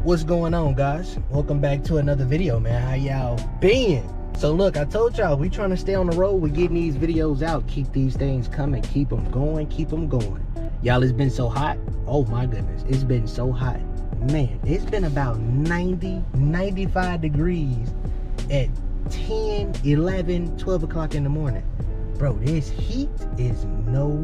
What's going on, guys? Welcome back to another video, man. How y'all been? So look, I told y'all we trying to stay on the road. We're getting these videos out, keep these things coming, keep them going, y'all. It's been so hot. Oh my goodness, it's been so hot, man. It's been about 95 degrees at 10, 11, 12 o'clock in the morning. Bro, this heat is no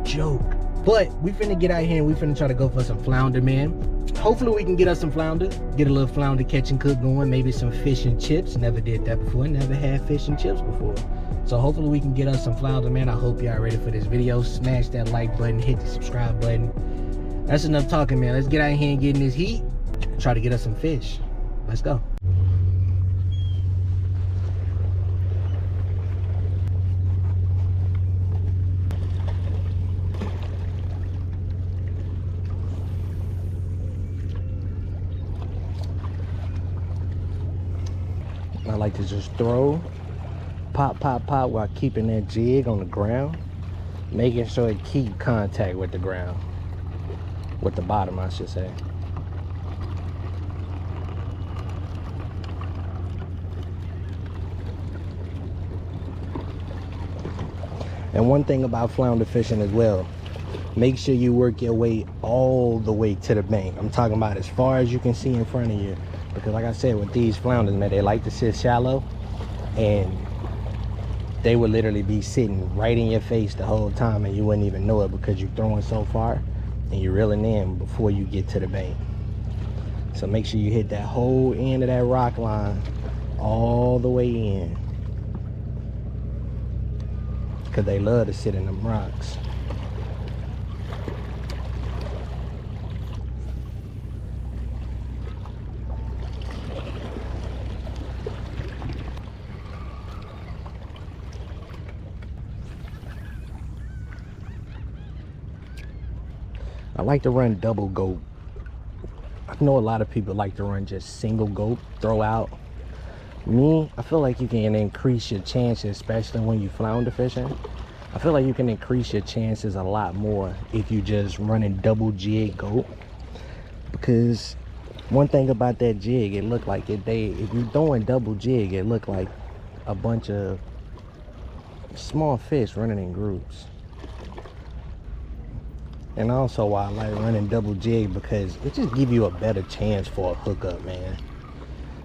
joke. But we finna get out here and we finna try to go for some flounder, man. Hopefully we can get us some flounder, get a little flounder catch and cook going, maybe some fish and chips. Never did that before, never had fish and chips before. So hopefully we can get us some flounder, man. I hope y'all ready for this video. Smash that like button, hit the subscribe button. That's enough talking, man. Let's get out here and get in this heat. Try to get us some fish. Let's go. I like to just throw, pop while keeping that jig on the ground, making sure it keep contact with the ground, with the bottom, I should say. And one thing about flounder fishing as well, make sure you work your way all the way to the bank. I'm talking about as far as you can see in front of you. Because like I said, with these flounders, man, they like to sit shallow, and they would literally be sitting right in your face the whole time and you wouldn't even know it because you're throwing so far and you're reeling in before you get to the bank. So make sure you hit that whole end of that rock line all the way in, because they love to sit in them rocks. I like to run double goat. I know a lot of people like to run just single goat, throw out. Me, I feel like you can increase your chances, especially when you flounder fishing. I feel like you can increase your chances a lot more if you just running double jig goat. Because one thing about that jig, it look like if you're throwing double jig, it look like a bunch of small fish running in groups. And also why I like running double jig, because it just give you a better chance for a hookup, man.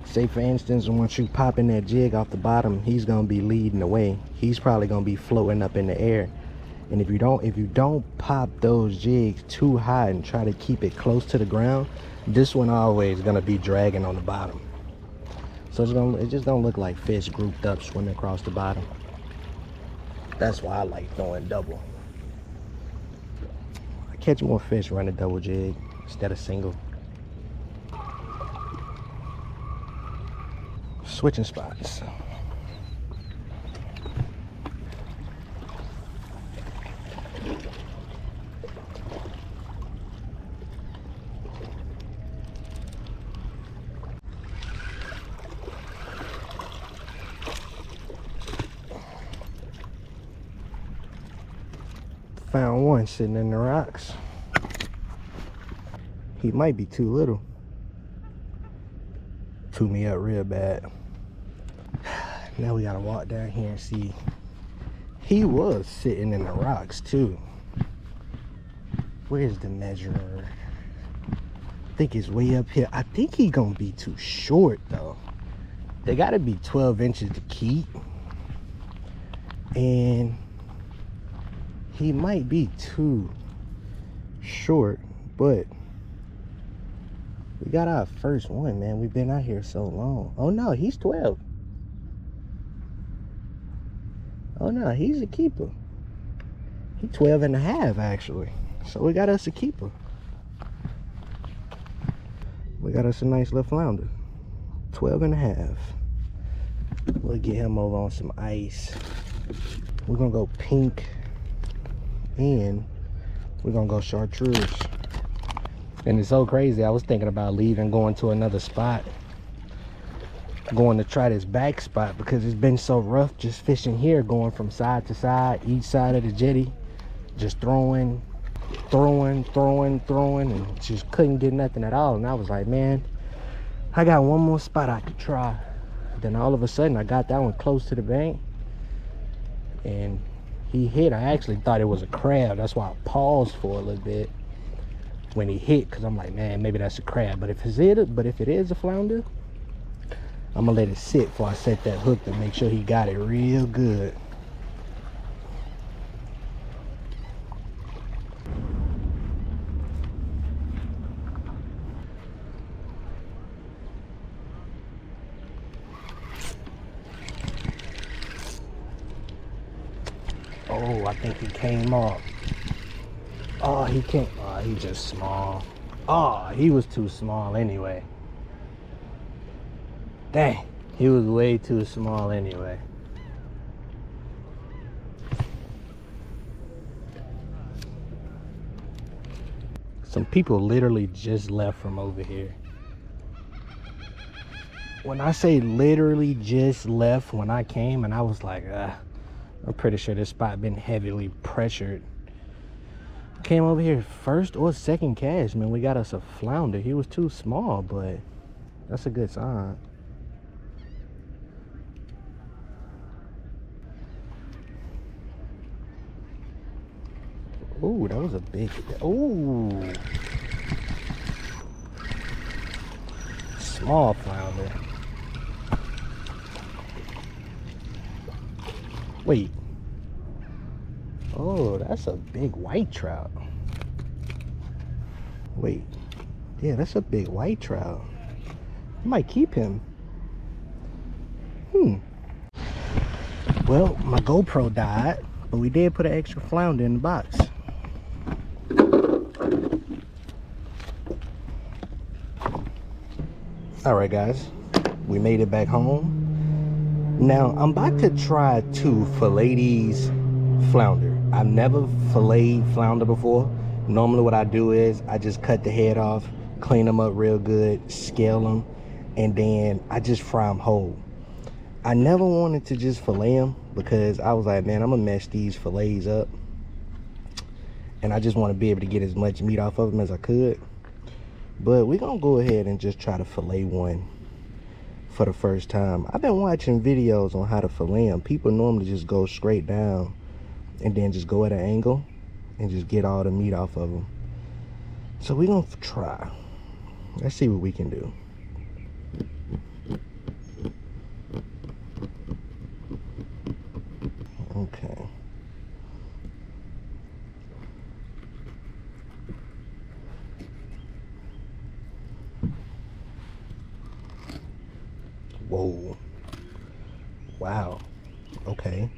Say for instance, once you popping that jig off the bottom, he's gonna be leading the way. He's probably gonna be floating up in the air. And if you don't pop those jigs too high and try to keep it close to the ground, this one always gonna be dragging on the bottom. So it's just gonna look like fish grouped up swimming across the bottom. That's why I like throwing double. Catch more fish running double jig instead of single. Switching spots. Found one sitting in the rocks. He might be too little. Threw me up real bad. Now we gotta walk down here and see. He was sitting in the rocks too. Where's the measurer? I think it's way up here. I think he gonna be too short though. They gotta be 12 inches to keep. And he might be too short, but we got our first one, man. We've been out here so long. Oh no, he's 12. Oh no, he's a keeper. He's 12 and a half actually. So we got us a keeper. We got us a nice little flounder. 12 and a half. We'll get him over on some ice. We're gonna go pink, and we're gonna go chartreuse. And it's so crazy, I was thinking about leaving, going to another spot, going to try this back spot, because it's been so rough just fishing here, going from side to side, each side of the jetty, just throwing throwing, and just couldn't get nothing at all. And I was like, man, I got one more spot I could try. Then all of a sudden, I got that one close to the bank, and he hit. I actually thought it was a crab. That's why I paused for a little bit when he hit, because I'm like, man, maybe that's a crab. But if it is a flounder, I'm gonna let it sit before I set that hook to make sure he got it real good. Oh, I think he came off. Oh, he can't. Oh, he just small. Oh, he was too small anyway. Dang, he was way too small anyway. Some people literally just left from over here. When I say literally just left, when I came and I was like, I'm pretty sure this spot been heavily pressured. Came over here first or second cast, man. We got us a flounder. He was too small, but that's a good sign. Ooh, that was a big. Ooh, small flounder. Wait. Oh, that's a big white trout. Wait. Yeah, that's a big white trout. I might keep him. Well, my GoPro died, but we did put an extra flounder in the box. Alright guys, we made it back home. Now, I'm about to try to fillet these flounder. I've never filleted flounder before. Normally what I do is I just cut the head off, clean them up real good, scale them, and then I just fry them whole. I never wanted to just fillet them because I was like, man, I'm gonna mess these fillets up, and I just want to be able to get as much meat off of them as I could. But we're gonna go ahead and just try to fillet one for the first time. I've been watching videos on how to fillet them. People normally just go straight down and then just go at an angle and just get all the meat off of them. So we're gonna try. Let's see what we can do. Okay. Whoa. Wow. Okay.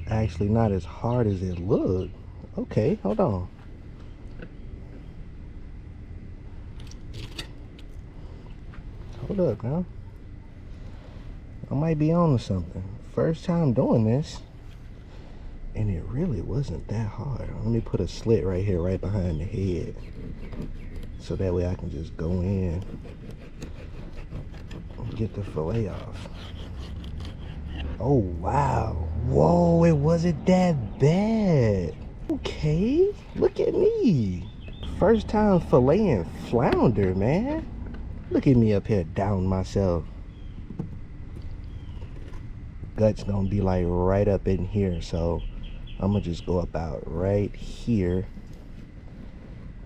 Actually not as hard as it looked. Okay, hold on. Hold up now. I might be on to something. First time doing this, and it really wasn't that hard. Let me put a slit right here, right behind the head, so that way I can just go in and get the fillet off. Oh wow. Whoa, it wasn't that bad. Okay, look at me. First time filleting flounder, man. Look at me up here down myself. Gut's gonna be like right up in here, so I'm gonna just go about right here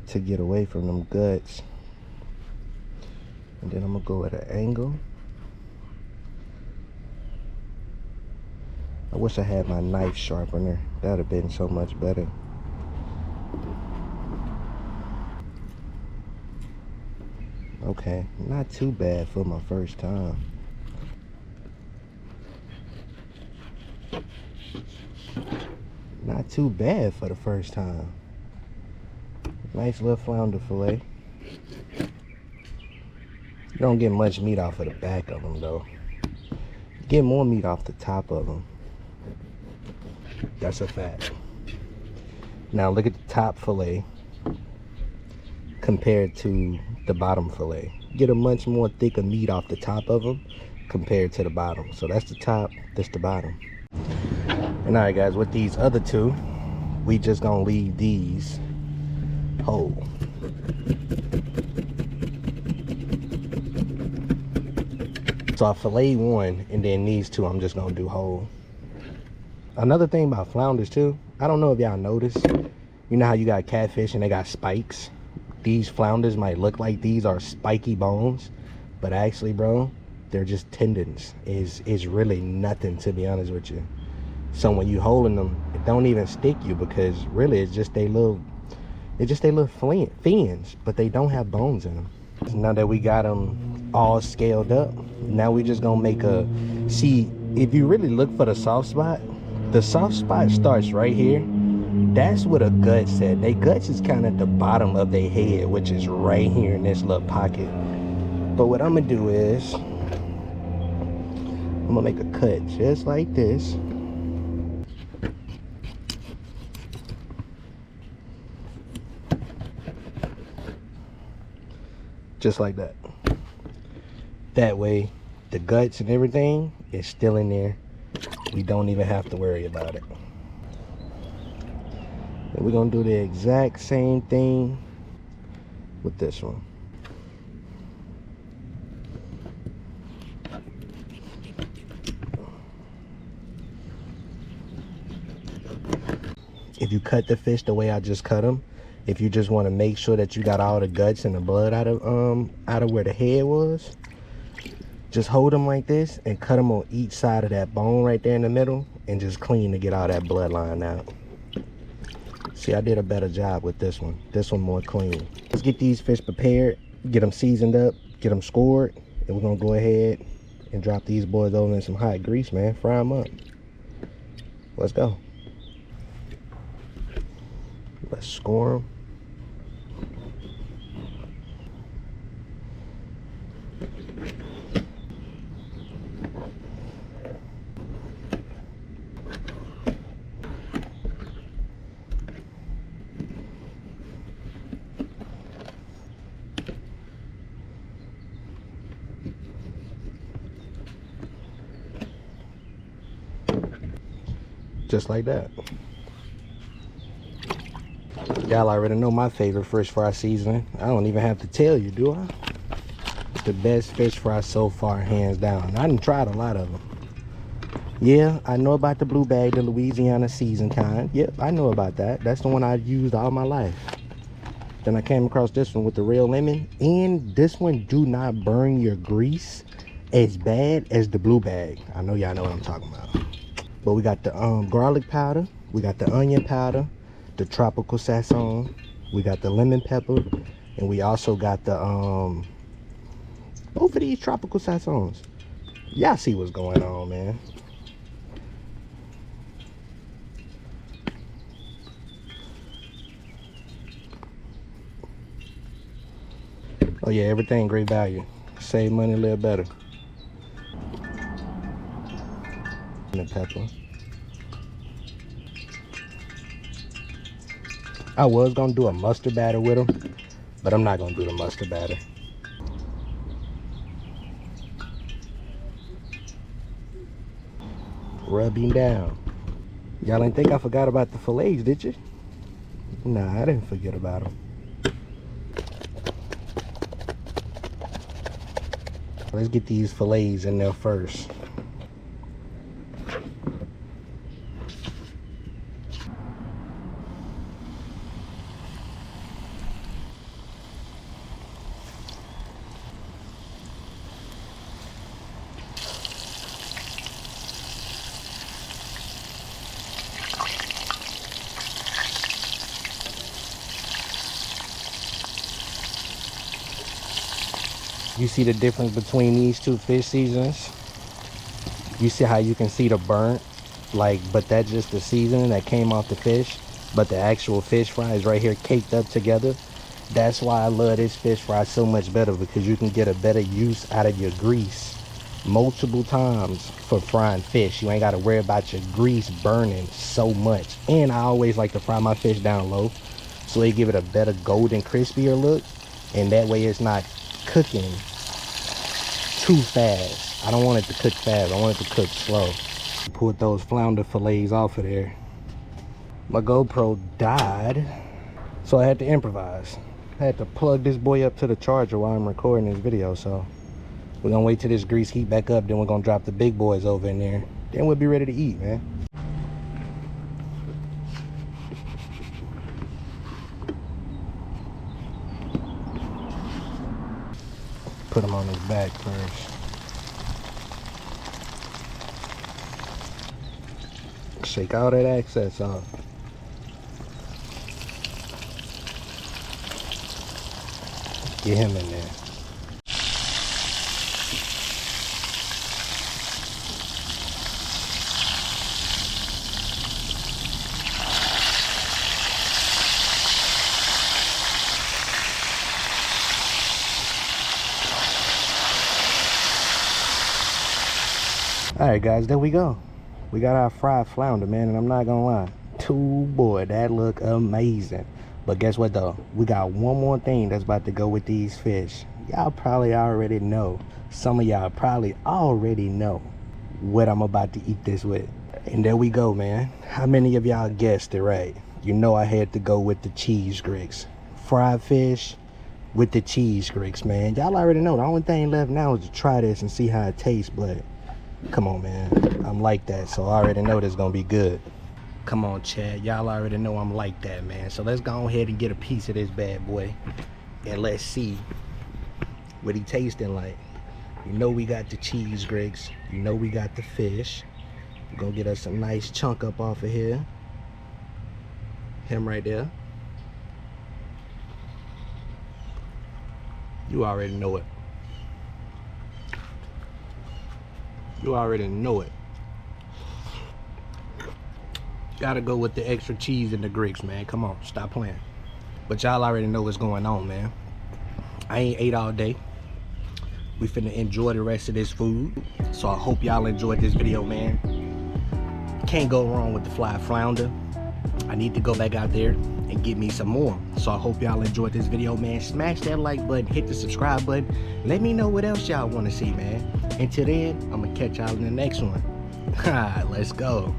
to get away from them guts. And then I'm gonna go at an angle. I wish I had my knife sharpener. That would have been so much better. Okay, not too bad for my first time. Not too bad for the first time. Nice little flounder fillet. You don't get much meat off of the back of them though. You get more meat off the top of them. That's a fact. Now look at the top fillet compared to the bottom fillet. You get a much more thicker meat off the top of them compared to the bottom. So that's the top, that's the bottom. And all right guys, with these other two, we just gonna leave these whole. So I fillet one, and then these two I'm just gonna do whole. Another thing about flounders too, I don't know if y'all noticed, you know how you got catfish and they got spikes? These flounders might look like these are spiky bones, but actually, bro, they're just tendons. It's really nothing, to be honest with you. So when you holding them, it don't even stick you, because really it's just they little fins, but they don't have bones in them. Now that we got them all scaled up, now we just gonna make a, see, if you really look for the soft spot starts right here. That's what a gut's at. They guts is kind of at the bottom of their head, which is right here in this little pocket. But what I'm gonna do is I'm gonna make a cut just like this. Just like that. That way the guts and everything is still in there. We don't even have to worry about it. And we're gonna do the exact same thing with this one. If you cut the fish the way I just cut them, if you just want to make sure that you got all the guts and the blood out of where the head was, just hold them like this and cut them on each side of that bone right there in the middle, and just clean to get all that bloodline out. See, I did a better job with this one. This one more clean. Let's get these fish prepared, get them seasoned up, get them scored, and we're gonna go ahead and drop these boys over in some hot grease, man. Fry them up. Let's go. Let's score them. Just like that. Y'all already know my favorite fish fry seasoning. I don't even have to tell you, do I? It's the best fish fry so far, hands down. I done tried a lot of them. Yeah, I know about the blue bag, the Louisiana season kind. Yep, I know about that. That's the one I've used all my life. Then I came across this one with the real lemon, and this one do not burn your grease as bad as the blue bag. I know y'all know what I'm talking about. But we got the garlic powder, we got the onion powder, the tropical sazon, we got the lemon pepper, and we also got the both of these tropical sazons. Y'all see what's going on, man. Oh yeah, everything great value. Save money, live better. Lemon pepper. I was gonna do a mustard batter with them, but I'm not gonna do the mustard batter. Rubbing down. Y'all ain't think I forgot about the fillets, did you? Nah, I didn't forget about them. Let's get these fillets in there first. You see the difference between these two fish seasonings? You see how you can see the burnt, like, but that's just the seasoning that came off the fish, but the actual fish fry is right here caked up together. That's why I love this fish fry so much better, because you can get a better use out of your grease multiple times for frying fish. You ain't got to worry about your grease burning so much. And I always like to fry my fish down low, so they give it a better golden crispier look, and that way it's not cooking too fast. I don't want it to cook fast. I want it to cook slow. Put those flounder fillets off of there. My GoPro died, so I had to improvise. I had to plug this boy up to the charger while I'm recording this video, so we're gonna wait till this grease heat back up, then we're gonna drop the big boys over in there. Then we'll be ready to eat, man. Put him on his back first. Shake all that excess off. Get him in there. Alright guys, there we go. We got our fried flounder, man, and I'm not gonna lie. Boy, that look amazing. But guess what though? We got one more thing that's about to go with these fish. Y'all probably already know. Some of y'all probably already know what I'm about to eat this with. And there we go, man. How many of y'all guessed it right? You know I had to go with the cheese grits. Fried fish with the cheese grits, man. Y'all already know. The only thing left now is to try this and see how it tastes, but come on, man. I'm like that, so I already know this is gonna be good. Come on, Chad. Y'all already know I'm like that, man. So let's go ahead and get a piece of this bad boy, and let's see what he tasting like. You know we got the cheese grits. You know we got the fish. We're gonna get us a nice chunk up off of here. Him right there. You already know it. You already know it. Gotta go with the extra cheese and the grits, man. Come on, stop playing. But y'all already know what's going on, man. I ain't ate all day. We finna enjoy the rest of this food. So I hope y'all enjoyed this video, man. Can't go wrong with the fried flounder. I need to go back out there and get me some more. So I hope y'all enjoyed this video, man. Smash that like button, hit the subscribe button. Let me know what else y'all wanna see, man. Until then, I'm gonna catch y'all in the next one. Let's go.